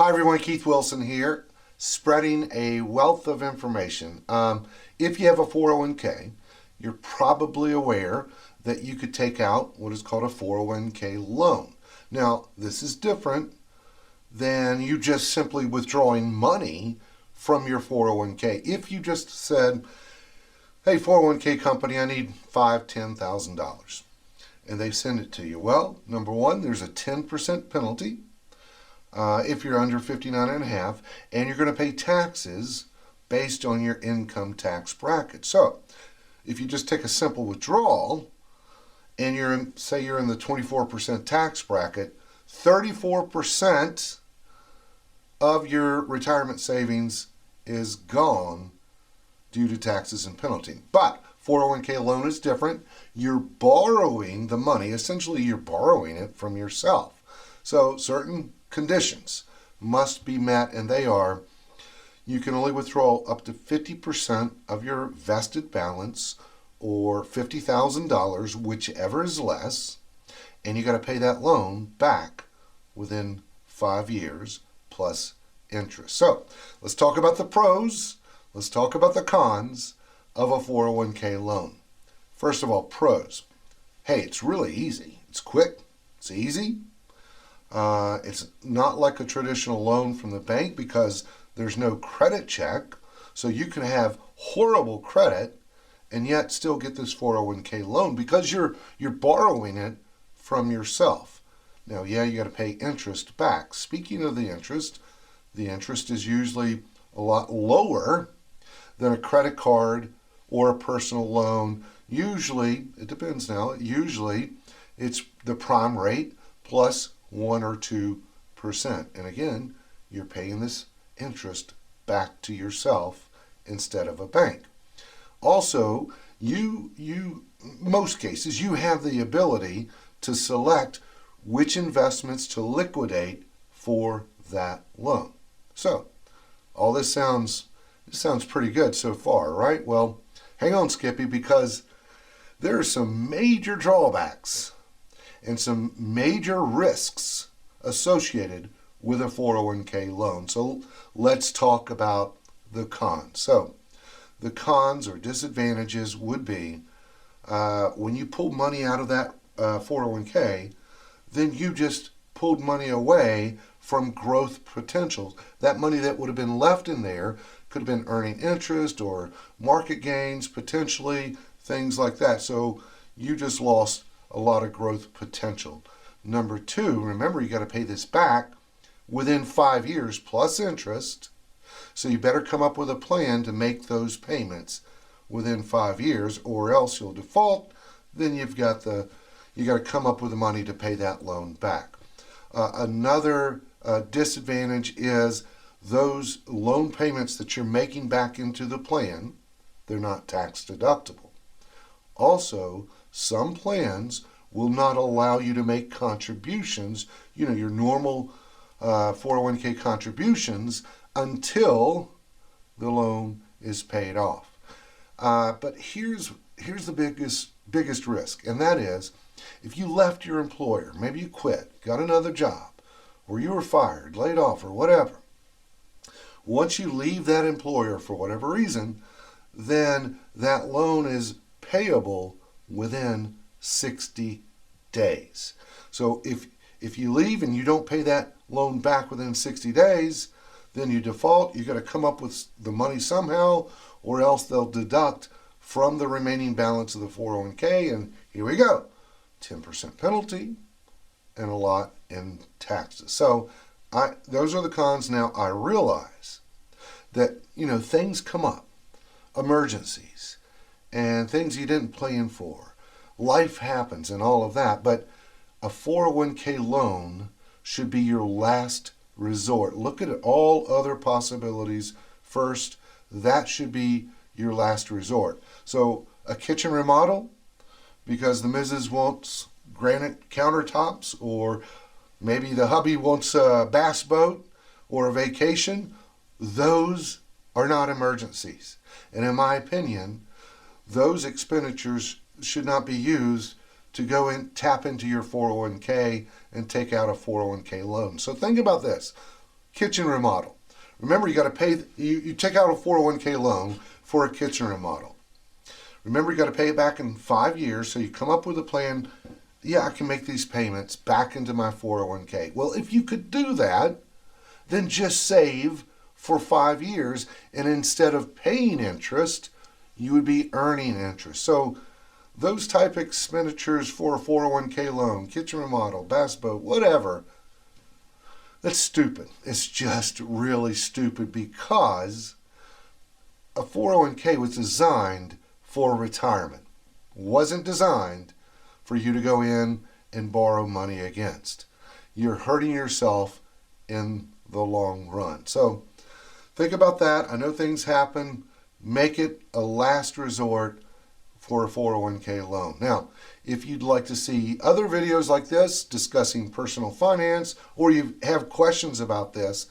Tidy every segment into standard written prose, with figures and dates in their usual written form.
Hi everyone, Keith Wilson here, spreading a wealth of information. If you have a 401k, you're probably aware that you could take out what is called a 401k loan. Now, this is different than you just simply withdrawing money from your 401k. If you just said, hey, 401k company, I need $5,000, $10,000, and they send it to you. Well, number one, there's a 10% penalty. If you're under 59 and a half, and you're going to pay taxes based on your income tax bracket. So, if you just take a simple withdrawal, and say you're in the 24% tax bracket, 34% of your retirement savings is gone due to taxes and penalty. But 401k loan is different. You're borrowing the money. Essentially, you're borrowing it from yourself. So, certain conditions must be met, and they are: you can only withdraw up to 50% of your vested balance, or $50,000, whichever is less, and you got to pay that loan back within 5 years plus interest. So let's talk about the pros. Let's talk about the cons of a 401k loan. First of all, pros. Hey, it's really easy. It's quick. It's easy. It's not like a traditional loan from the bank because there's no credit check. So you can have horrible credit and yet still get this 401k loan because you're borrowing it from yourself. Now, yeah, you got to pay interest back. Speaking of the interest is usually a lot lower than a credit card or a personal loan. Usually, it depends now, usually it's the prime rate plus 1 or 2%. And again, you're paying this interest back to yourself instead of a bank. Also, most cases, you have the ability to select which investments to liquidate for that loan. So, all this sounds pretty good so far, right? Well, hang on, Skippy, because there are some major drawbacks and some major risks associated with a 401k loan. So let's talk about the cons. So the cons or disadvantages would be when you pull money out of that 401k, then you just pulled money away from growth potential. That money that would have been left in there could have been earning interest or market gains, potentially, things like that. So you just lost a lot of growth potential. Number two, remember you got to pay this back within 5 years plus interest. So you better come up with a plan to make those payments within 5 years, or else you'll default. Then you got to come up with the money to pay that loan back. Another disadvantage is those loan payments that you're making back into the plan, they're not tax deductible. Also, some plans will not allow you to make contributions, your normal 401k contributions, until the loan is paid off. But here's the biggest risk, and that is if you left your employer, maybe you quit, got another job, or you were fired, laid off, or whatever. Once you leave that employer for whatever reason, then that loan is payable within 60 days. So if you leave and you don't pay that loan back within 60 days, then you default. You got to come up with the money somehow, or else they'll deduct from the remaining balance of the 401k, and here we go, 10% penalty and a lot in taxes. So those are the cons. Now, I realize that things come up, emergencies, and things you didn't plan for. Life happens and all of that, but a 401k loan should be your last resort. Look at all other possibilities first. That should be your last resort. So a kitchen remodel, because the missus wants granite countertops, or maybe the hubby wants a bass boat or a vacation, those are not emergencies. And in my opinion, those expenditures should not be used to go and tap into your 401k and take out a 401k loan. So think about this. kitchen remodel. Remember, you got to pay, you take out a 401k loan for a kitchen remodel. Remember, you got to pay it back in 5 years, so you come up with a plan. Yeah, I can make these payments back into my 401k. Well, if you could do that, then just save for 5 years, and instead of paying interest, you would be earning interest. So those type expenditures for a 401k loan, kitchen remodel, bass boat, whatever, that's stupid. It's just really stupid, because a 401k was designed for retirement. Wasn't designed for you to go in and borrow money against. You're hurting yourself in the long run. So think about that. I know things happen. Make it a last resort for a 401k loan. Now, if you'd like to see other videos like this discussing personal finance, or you have questions about this,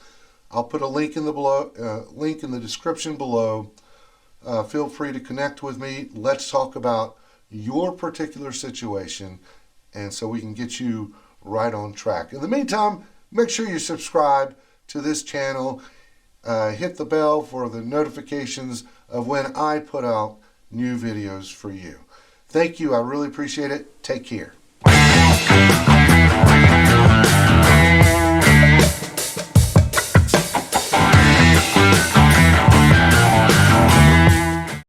I'll put a link in the description below. Feel free to connect with me. Let's talk about your particular situation, and so we can get you right on track. In the meantime, make sure you subscribe to this channel. Hit the bell for the notifications of when I put out new videos for you. Thank you. I really appreciate it. Take care.